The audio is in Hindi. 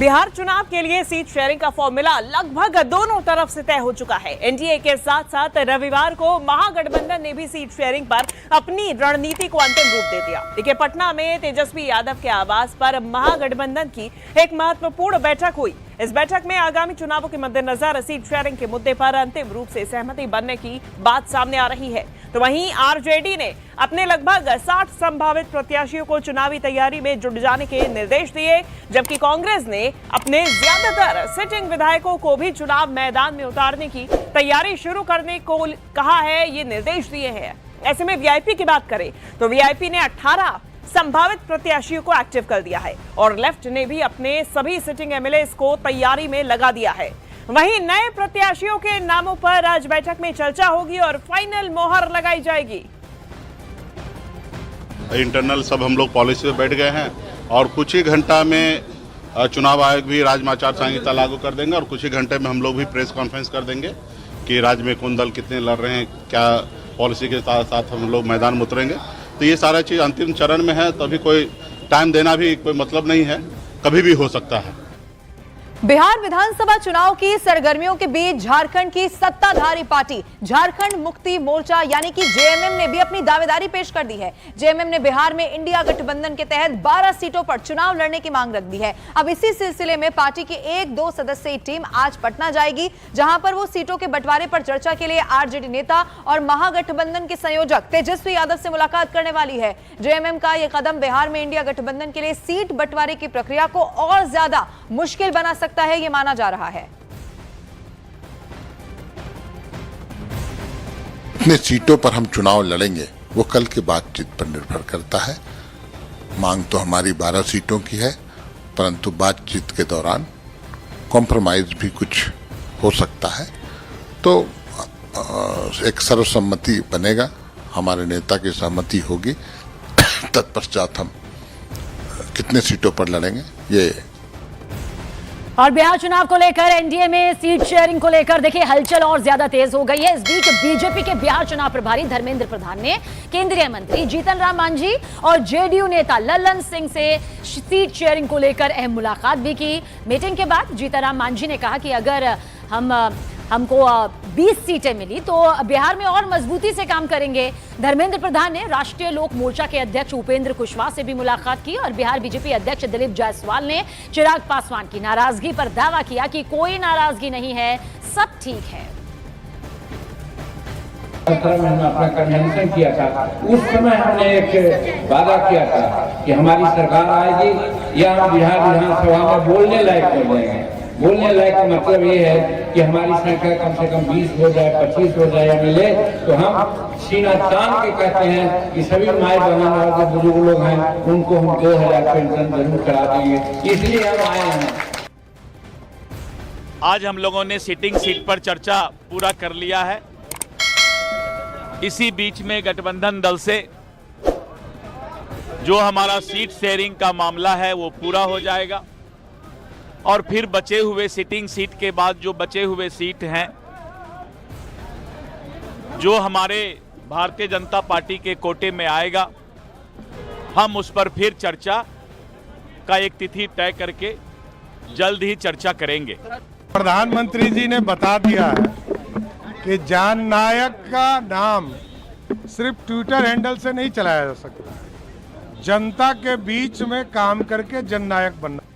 बिहार चुनाव के लिए सीट शेयरिंग का फॉर्मूला लगभग दोनों तरफ से तय हो चुका है। एनडीए के साथ साथ रविवार को महागठबंधन ने भी सीट शेयरिंग पर अपनी रणनीति को अंतिम रूप दे दिया। देखिए, पटना में तेजस्वी यादव के आवास पर महागठबंधन की एक महत्वपूर्ण बैठक हुई। इस बैठक में आगामी चुनावों के मद्देनजर सीट शेयरिंग के मुद्दे पर अंतिम रूप से सहमति बनने की बात सामने आ रही है। तो वहीं आरजेडी ने अपने लगभग 60 संभावित प्रत्याशियों को चुनावी तैयारी में जुट जाने के निर्देश दिए, जबकि कांग्रेस ने अपने ज्यादातर सिटिंग विधायकों को भी चुनाव मैदान में उतारने की तैयारी शुरू करने को कहा है, ये निर्देश दिए हैं। ऐसे में वीआईपी की बात करें तो वीआईपी ने 18 संभावित प्रत्याशियों को एक्टिव कर दिया है और लेफ्ट ने भी अपने सभी सिटिंग एमएलए को तैयारी में लगा दिया है। वहीं नए प्रत्याशियों के नामों पर आज बैठक में चर्चा होगी और फाइनल मोहर लगाई जाएगी। इंटरनल सब हम लोग पॉलिसी पे बैठ गए हैं और कुछ ही घंटा में चुनाव आयोग भी राज्य में आचार संहिता लागू कर देंगे और कुछ ही घंटे में हम लोग भी प्रेस कॉन्फ्रेंस कर देंगे कि राज्य में कौन दल कितने लड़ रहे हैं, क्या पॉलिसी के साथ साथ हम लोग मैदान में उतरेंगे। तो ये सारा चीज़ अंतिम चरण में है, तो अभी कोई टाइम देना भी कोई मतलब नहीं है, कभी भी हो सकता है। बिहार विधानसभा चुनाव की सरगर्मियों के बीच झारखंड की सत्ताधारी पार्टी झारखंड मुक्ति मोर्चा यानी कि जेएमएम ने भी अपनी दावेदारी पेश कर दी है। जेएमएम ने बिहार में इंडिया गठबंधन के तहत 12 सीटों पर चुनाव लड़ने की मांग रख दी है। अब इसी सिलसिले में पार्टी की 1-2 सदस्यीय टीम आज पटना जाएगी, जहां पर वो सीटों के बंटवारे पर चर्चा के लिए आरजेडी नेता और महागठबंधन के संयोजक तेजस्वी यादव से मुलाकात करने वाली है। जेएमएम का यह कदम बिहार में इंडिया गठबंधन के लिए सीट बंटवारे की प्रक्रिया को और ज्यादा मुश्किल बना सकता है, ये माना जा रहा है। कितने सीटों पर हम चुनाव लड़ेंगे वो कल की बातचीत पर निर्भर करता है। मांग तो हमारी 12 सीटों की है, परंतु बातचीत के दौरान कॉम्प्रोमाइज भी कुछ हो सकता है। तो एक सर्वसम्मति बनेगा, हमारे नेता की सहमति होगी, तत्पश्चात हम कितने सीटों पर लड़ेंगे ये। और बिहार चुनाव को लेकर एनडीए में सीट शेयरिंग को लेकर देखिए हलचल और ज्यादा तेज हो गई है। इस बीच बीजेपी के बिहार चुनाव प्रभारी धर्मेंद्र प्रधान ने केंद्रीय मंत्री जीतन राम मांझी और जेडीयू नेता ललन सिंह से सीट शेयरिंग को लेकर अहम मुलाकात भी की। मीटिंग के बाद जीतन राम मांझी ने कहा कि अगर हमको 20 सीटें मिली तो बिहार में और मजबूती से काम करेंगे। धर्मेंद्र प्रधान ने राष्ट्रीय लोक मोर्चा के अध्यक्ष उपेंद्र कुशवाहा से भी मुलाकात की और बिहार बीजेपी अध्यक्ष दिलीप जायसवाल ने चिराग पासवान की नाराजगी पर दावा किया कि कोई नाराजगी नहीं है, सब ठीक है। हमने अपना कन्वेंशन किया था, उस समय हमने एक वादा किया था कि हमारी सरकार आएगी या हम बिहार विधानसभा में बोलने लायक हो जाएंगे। बोलने लायक का मतलब ये है कि हमारी संख्या कम से कम 20 हो जाए, 25 हो जाए एमएलए, तो हम सीना तान के कहते हैं कि सभी माए बहन और जो बुजुर्ग लोग हैं उनको हम 2000 पेंशन जरूर करा देंगे, इसलिए हम आए हैं। आज हम लोगों ने सिटिंग सीट पर चर्चा पूरा कर लिया है। इसी बीच में गठबंधन दल से जो हमारा सीट शेयरिंग का मामला है वो पूरा हो जाएगा और फिर बचे हुए सिटिंग सीट के बाद जो बचे हुए सीट हैं, जो हमारे भारतीय जनता पार्टी के कोटे में आएगा, हम उस पर फिर चर्चा का एक तिथि तय करके जल्द ही चर्चा करेंगे। प्रधानमंत्री जी ने बता दिया है कि जननायक का नाम सिर्फ ट्विटर हैंडल से नहीं चलाया जा सकता, जनता के बीच में काम करके जननायक बनना।